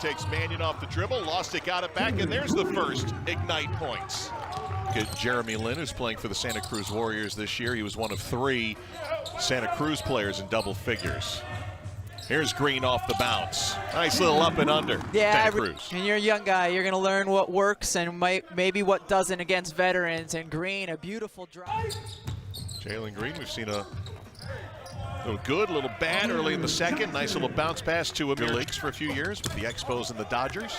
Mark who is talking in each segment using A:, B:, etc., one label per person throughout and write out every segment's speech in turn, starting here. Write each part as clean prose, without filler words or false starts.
A: takes Mannion off the dribble, lost it, got it back, and there's the first Ignite points. Good Jeremy Lin, who's playing for the Santa Cruz Warriors this year. He was one of 3 Santa Cruz players in double figures. Here's Green off the bounce. Nice little up and under.
B: Yeah,
A: Santa Cruz.
B: and you're a young guy. You're going to learn what works and maybe what doesn't against veterans. And Green, a beautiful drive.
A: Jalen Green, we've seen a little good, a little bad early in the second. Nice little bounce pass to him in the leagues for a few years with the Expos and the Dodgers.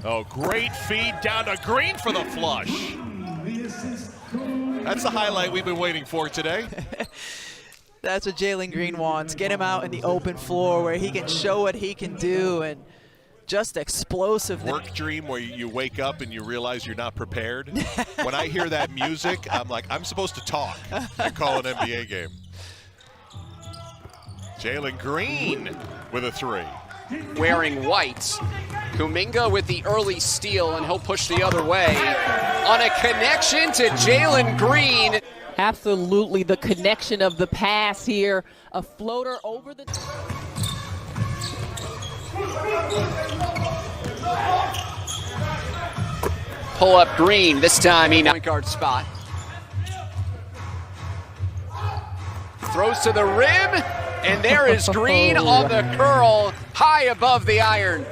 A: Oh, great feed down to Green for the flush. That's the highlight we've been waiting for today.
B: That's what Jalen Green wants. Get him out in the open floor where he can show what he can do, and just explosive.
A: Work dream where you wake up and you realize you're not prepared. When I hear that music, I'm like, I'm supposed to talk and call an NBA game. Jalen Green with a 3.
C: Wearing white. Kuminga with the early steal, and he'll push the other way. On a connection to Jalen Green.
D: Absolutely, the connection of the pass here. A floater over the...
C: Pull up Green. This time he point guard spot. Throws to the rim, and there is Green on the curl, high above the iron.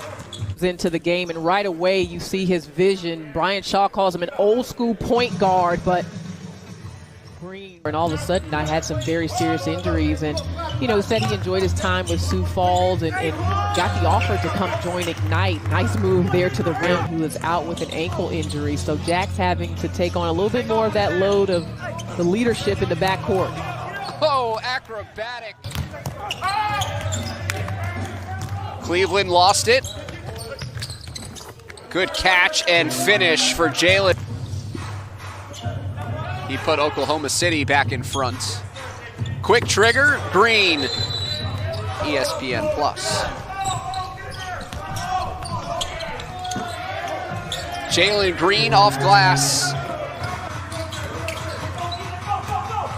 D: Into the game, and right away you see his vision. Brian Shaw calls him an old school point guard, but Green, and all of a sudden I had some very serious injuries, and said he enjoyed his time with Sioux Falls and got the offer to come join Ignite. Nice move there to the rim. He was out with an ankle injury, so Jack's having to take on a little bit more of that load of the leadership in the backcourt.
C: Oh, acrobatic. Cleveland lost it. Good catch and finish for Jalen. He put Oklahoma City back in front. Quick trigger, Green. ESPN Plus. Jalen Green off glass.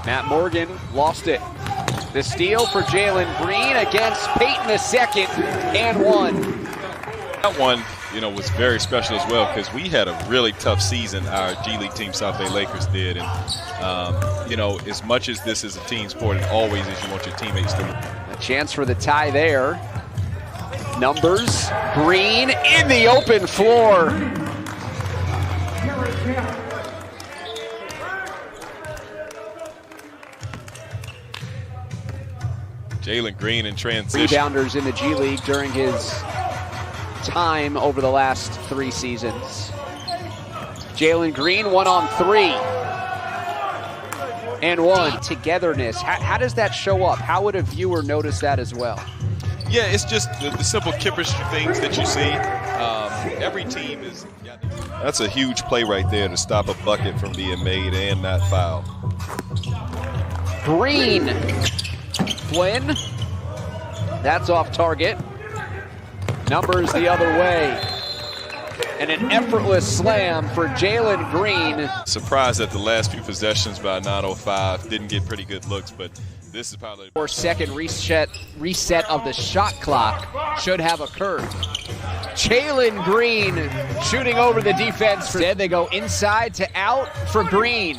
C: Matt Morgan lost it. The steal for Jalen Green against Peyton II, and 1.
E: That one, was very special as well, because we had a really tough season. Our G League team, South Bay Lakers, did, and as much as this is a team sport, it always is you want your teammates to.
C: A chance for the tie there. Numbers, Green in the open floor.
E: Jalen Green in transition.
C: Rebounders in the G League during his time over the last 3 seasons. Jalen Green 1-on-3 and 1. Togetherness. How does that show up? How would a viewer notice that as well?
E: Yeah, it's just the simple chemistry things that you see. Every team is. That's a huge play right there to stop a bucket from being made and not foul.
C: Green. Flynn. That's off target. Numbers the other way. And an effortless slam for Jalen Green.
E: Surprised that the last few possessions by 905 didn't get pretty good looks, but this is probably...
C: 4-second reset of the shot clock should have occurred. Jalen Green shooting over the defense. Instead, they go inside to out for Green.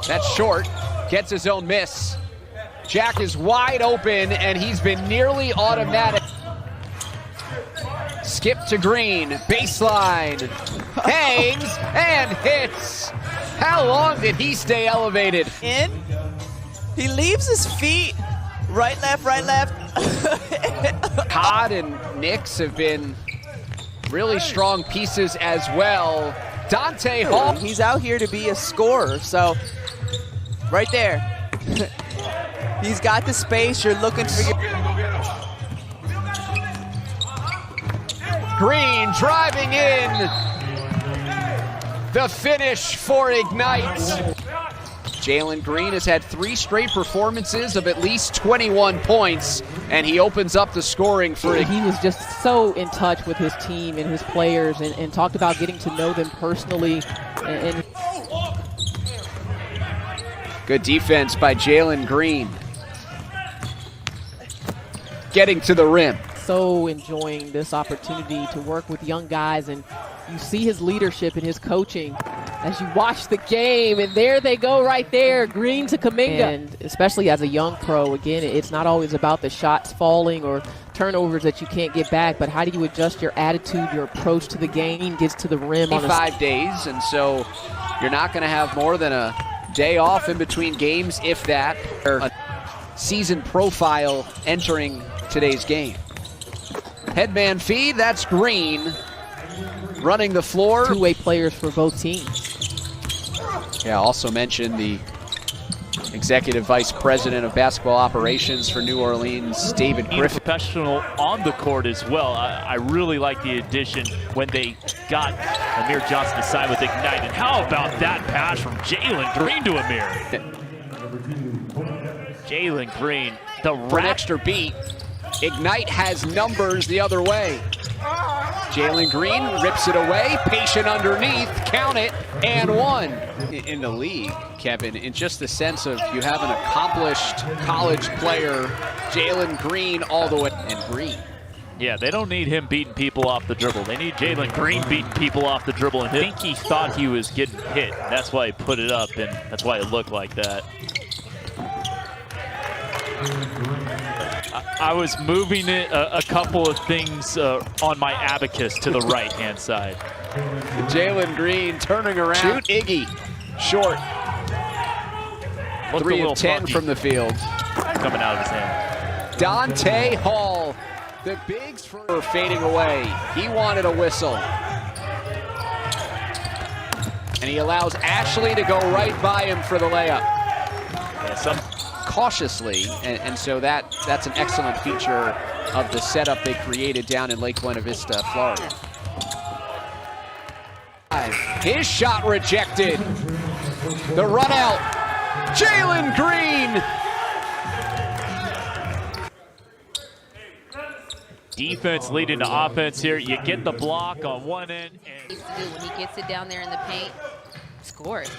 C: That's short. Gets his own miss. Jack is wide open, and he's been nearly automatic. Skip to Green, baseline, hangs and hits. How long did he stay elevated?
B: In, he leaves his feet right, left.
C: Todd and Knicks have been really strong pieces as well. Dante Hall.
B: He's out here to be a scorer, so right there. He's got the space. You're looking for your...
C: Green driving in. The finish for Ignite. Jalen Green has had 3 straight performances of at least 21 points, and he opens up the scoring for Ignite.
D: He was just so in touch with his team and his players, and talked about getting to know them personally. And
C: good defense by Jalen Green. Getting to the rim.
D: So so enjoying this opportunity to work with young guys, and you see his leadership and his coaching as you watch the game, and there they go right there, Green to Kuminga. And especially as a young pro, again, it's not always about the shots falling or turnovers that you can't get back, but how do you adjust your attitude, your approach to the game, gets to the rim on
C: 5 days, and so you're not going to have more than a day off in between games, if that. A season profile entering today's game. Headman feed, that's Green running the floor.
D: Two-way players for both teams.
C: Yeah, also mentioned the Executive Vice President of Basketball Operations for New Orleans, David Griffin.
F: Professional on the court as well. I really like the addition when they got Amir Johnson to sign with Ignite. And how about that pass from Jalen Green to Amir? Jalen Green, the
C: For an extra beat. Ignite has numbers the other way. Jalen Green rips it away, patient underneath, count it, and one. In the league, Kevin, in just the sense of you have an accomplished college player, Jalen Green all the way, and Green.
F: Yeah, they don't need him beating people off the dribble. They need Jalen Green beating people off the dribble. And I think he thought he was getting hit. That's why he put it up, and that's why it looked like that. I was moving it a couple of things on my abacus to the right-hand side.
C: Jalen Green turning around. Shoot, Iggy. Short. 3 of 10 from the field.
F: Coming out of his hand.
C: Dante Hall. The bigs for fading away. He wanted a whistle. And he allows Ashley to go right by him for the layup.
F: Yeah,
C: cautiously, and so that's an excellent feature of the setup they created down in Lake Buena Vista, Florida. His shot rejected. The run out. Jalen Green.
F: Defense leading to offense here. You get the block on one end. And
G: when he gets it down there in the paint, score it.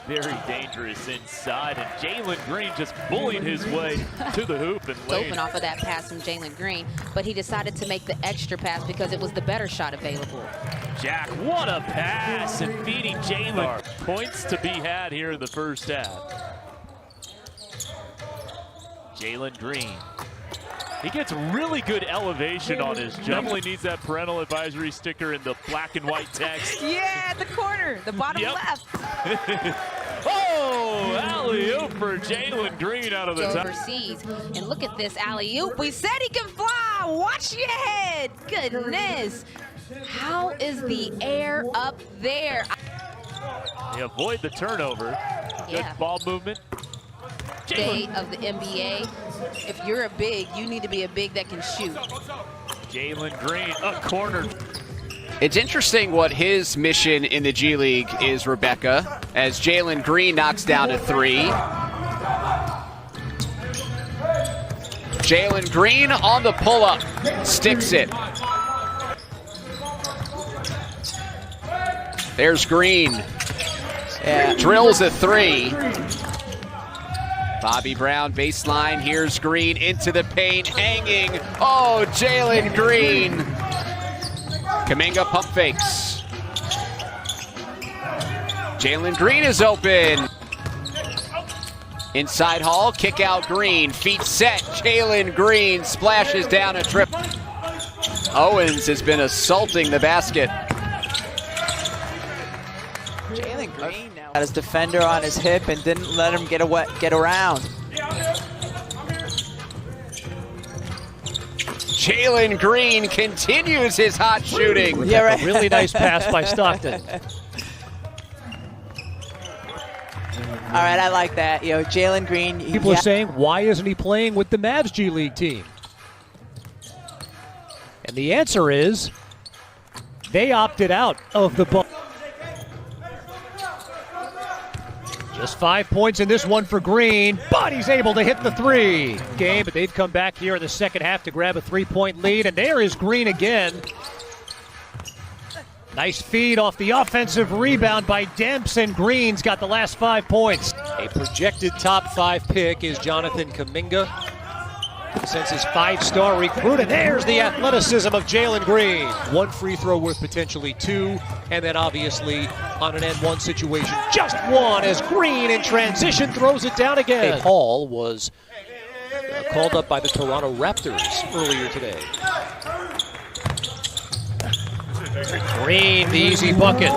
F: Very dangerous inside, and Jalen Green just bullying his way to the hoop and
G: Open off of that pass from Jalen Green, but he decided to make the extra pass because it was the better shot available.
F: Jack, what a pass, and feeding Jalen. Points to be had here in the first half. Jalen Green. He gets really good elevation on his jump. Definitely needs that parental advisory sticker in the black and white text.
G: Yeah, the corner, the bottom left.
F: Oh, alley-oop for Jalen Green out of the top.
G: Overseas, and look at this alley-oop. We said he can fly. Watch your head. Goodness. How is the air up there?
F: They avoid the turnover. Good ball movement.
G: Day of the NBA. If you're a big, you need to be a big that can shoot.
F: Jalen Green, a corner.
C: It's interesting what his mission in the G League is, Rebecca, as Jalen Green knocks down a 3. Jalen Green on the pull-up, sticks it. There's Green. Drills a 3. Bobby Brown, baseline. Here's Green into the paint, hanging. Oh, Jalen Green. Kuminga pump fakes. Jalen Green is open. Inside Hall, kick out Green. Feet set. Jalen Green splashes down a trip. Owens has been assaulting the basket.
B: Jalen Green now had his defender on his hip and didn't let him get around.
C: Jalen Green continues his hot shooting.
B: Yeah, right.
H: A really nice pass by Stockton.
B: All right, I like that. You know, Jalen Green.
H: People are saying, why isn't he playing with the Mavs G League team? And the answer is, they opted out of the ball. Just 5 points in this one for Green, but he's able to hit the 3. Game, but they've come back here in the second half to grab a 3-point lead, and there is Green again. Nice feed off the offensive rebound by Demps, and Green's got the last 5 points. A projected top 5 pick is Jonathan Kuminga. Since his 5-star recruit, and there's the athleticism of Jalen Green. One free throw worth potentially 2, and then obviously on an N1 situation, just 1 as Green in transition throws it down again. Hall was called up by the Toronto Raptors earlier today. Green, the easy bucket.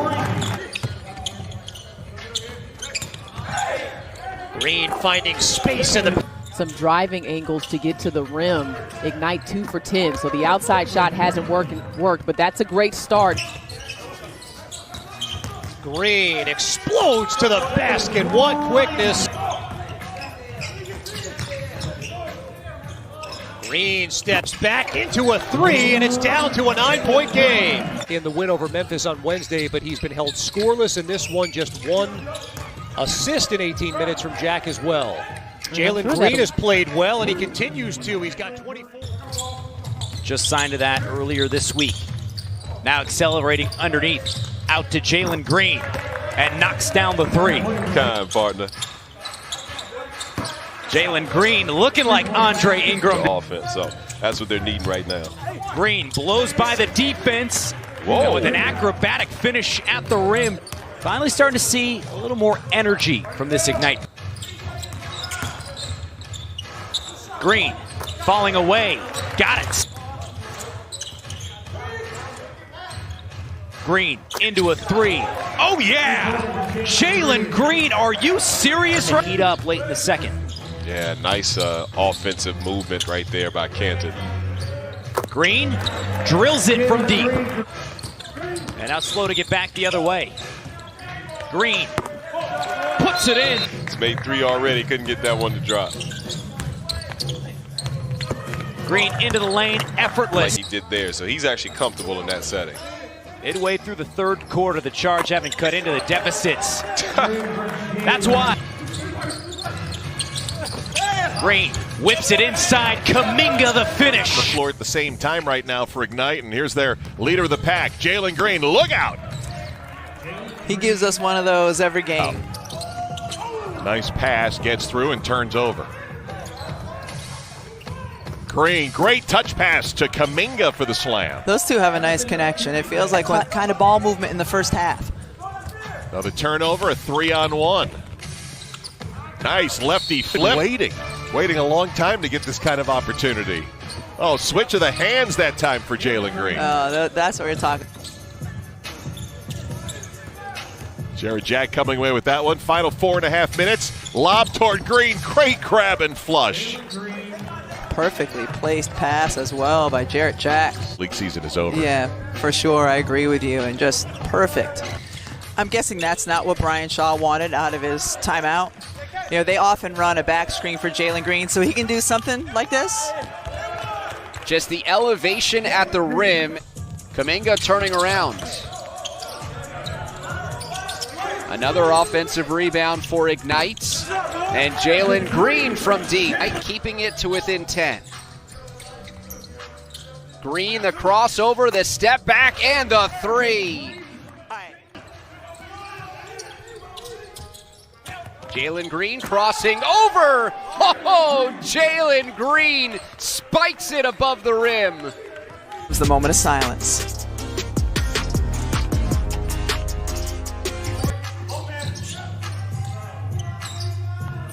H: Green finding space in the...
D: Some driving angles to get to the rim. Ignite 2 for 10. So the outside shot hasn't worked, but that's a great start.
H: Green explodes to the basket. What quickness. Green steps back into a 3, and it's down to a 9-point game. In the win over Memphis on Wednesday, but he's been held scoreless in this one. Just 1 assist in 18 minutes from Jack as well. Jalen Green has played well, and he continues to. He's got 24.
I: Just signed to that earlier this week. Now accelerating underneath. Out to Jalen Green. And knocks down the 3.
E: Kind partner.
I: Jalen Green looking like Andre Ingram.
E: Offense, so that's what they're needing right now.
I: Green blows by the defense.
E: Whoa.
I: With an acrobatic finish at the rim. Finally starting to see a little more energy from this Ignite. Green falling away. Got it. Green into a 3. Oh, yeah. Jalen Green, are you serious? Heat up late in the second.
E: Yeah, nice offensive movement right there by Canton.
I: Green drills it from deep. And now slow to get back the other way. Green puts it in.
E: He's made 3 already, couldn't get that one to drop.
I: Green into the lane, effortless.
E: Like he did there, so he's actually comfortable in that setting.
I: Midway through the third quarter, the Charge haven't cut into the deficits. That's why. Green whips it inside. Kaminga the finish.
A: The floor at the same time right now for Ignite, and here's their leader of the pack, Jalen Green. Look out!
B: He gives us one of those every game.
A: Nice pass, gets through and turns over. Green, great touch pass to Kaminga for the slam.
B: Those two have a nice connection. It feels like what kind of ball movement in the first half.
A: Another turnover, a 3-on-1. Nice lefty flip. Waiting a long time to get this kind of opportunity. Oh, switch of the hands that time for Jalen Green.
B: That's what we're talking.
A: Jared Jack coming away with that one. Final 4.5 minutes. Lob toward Green. Great grab and flush.
B: Perfectly placed pass as well by Jarrett Jack.
A: League season is over.
B: Yeah, for sure. I agree with you. And just perfect. I'm guessing that's not what Brian Shaw wanted out of his timeout. You know, they often run a back screen for Jalen Green, so he can do something like this.
C: Just the elevation at the rim. Kaminga turning around. Another offensive rebound for Ignite. And Jalen Green from deep, keeping it to within 10. Green, the crossover, the step back, and the 3. Jalen Green crossing over. Oh, Jalen Green spikes it above the rim.
B: It's the moment of silence.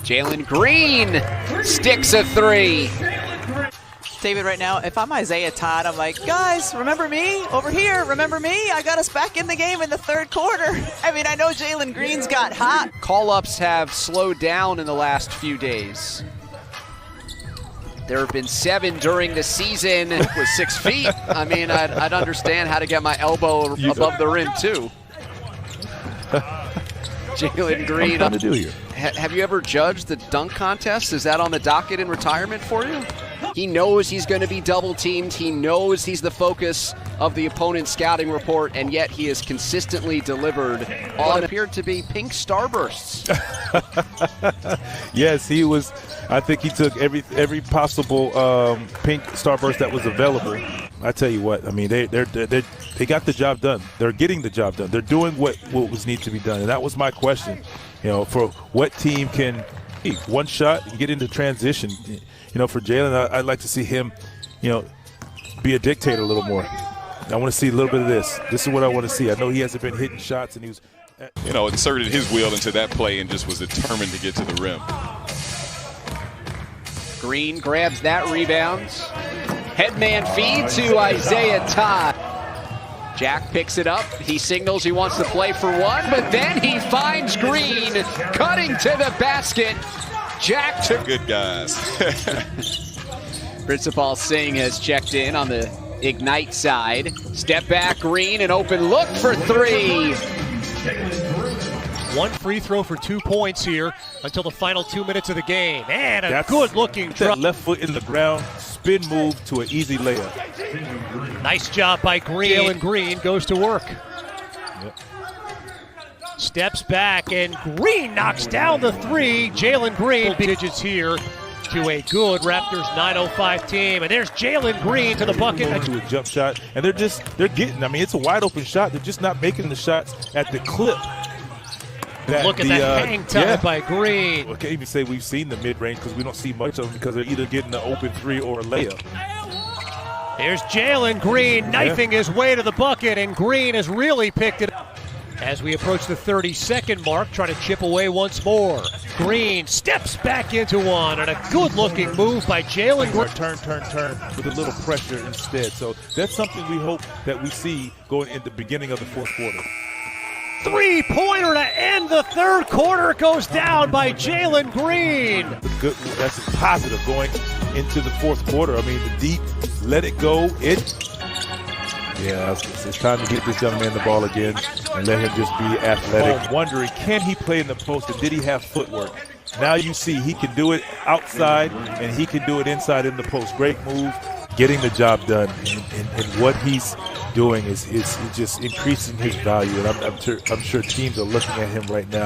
C: Jalen Green sticks a 3.
B: David, right now, if I'm Isaiah Todd, I'm like, guys, remember me over here? Remember me? I got us back in the game in the third quarter. I mean, I know Jalen Green's got hot.
C: Call-ups have slowed down in the last few days. There have been 7 during the season with 6 feet. I mean, I'd understand how to get my elbow above the rim, too. Jalen Green.
J: What to do here?
C: Have you ever judged the dunk contest? Is that on the docket in retirement for you? He knows he's going to be double teamed. He knows he's the focus of the opponent's scouting report, and yet he has consistently delivered on what appeared to be pink starbursts.
J: Yes, he was. I think he took every possible pink starburst that was available. I tell you what, I mean, they got the job done. They're getting the job done. They're doing what was need to be done, and that was my question. You know, for what team can, One shot and get into transition. You know, for Jalen, I'd like to see him, you know, be a dictator a little more. I want to see a little bit of this. This is what I want to see. I know he hasn't been hitting shots, and he was,
E: you know, inserted his will into that play and just was determined to get to the rim.
C: Green grabs that rebound. Headman feed to Isaiah Todd. Jack picks it up. He signals he wants to play for one, but then he finds Green cutting to the basket. Jack took.
E: Good guys.
C: Principal Singh has checked in on the Ignite side. Step back, Green, an open look for three.
H: One free throw for 2 points here until the final 2 minutes of the game. And a good-looking drop.
J: That left foot in the ground, spin move to an easy layup.
H: Nice job by Green. Jalen Green goes to work.
J: Yep.
H: Steps back, and Green knocks down the three. Jalen Green digits here to a good Raptors 9:05 team. And there's Jalen Green to the bucket.
J: To a jump shot, and they're getting, I mean, it's a wide open shot. They're just not making the shots at the clip.
H: Look at that hang time by Green.
J: I can't even say we've seen the mid-range because we don't see much of them because they're either getting the open three or a layup.
H: Here's Jalen Green knifing his way to the bucket, and Green has really picked it up. As we approach the 30-second mark, trying to chip away once more. Green steps back into one, and a good-looking move by Jalen Green.
J: Turn with a little pressure instead. So that's something we hope that we see going in the beginning of the fourth quarter.
H: Three-pointer to end the third quarter goes down by Jalen Green.
J: That's positive going into the fourth quarter. I mean, the deep, let it go. Yeah, it's time to get this young man the ball again and let him just be athletic. Wondering, can he play in the post and did he have footwork? Now you see he can do it outside and he can do it inside in the post. Great move, getting the job done. And what he's doing is just increasing his value. And I'm sure teams are looking at him right now.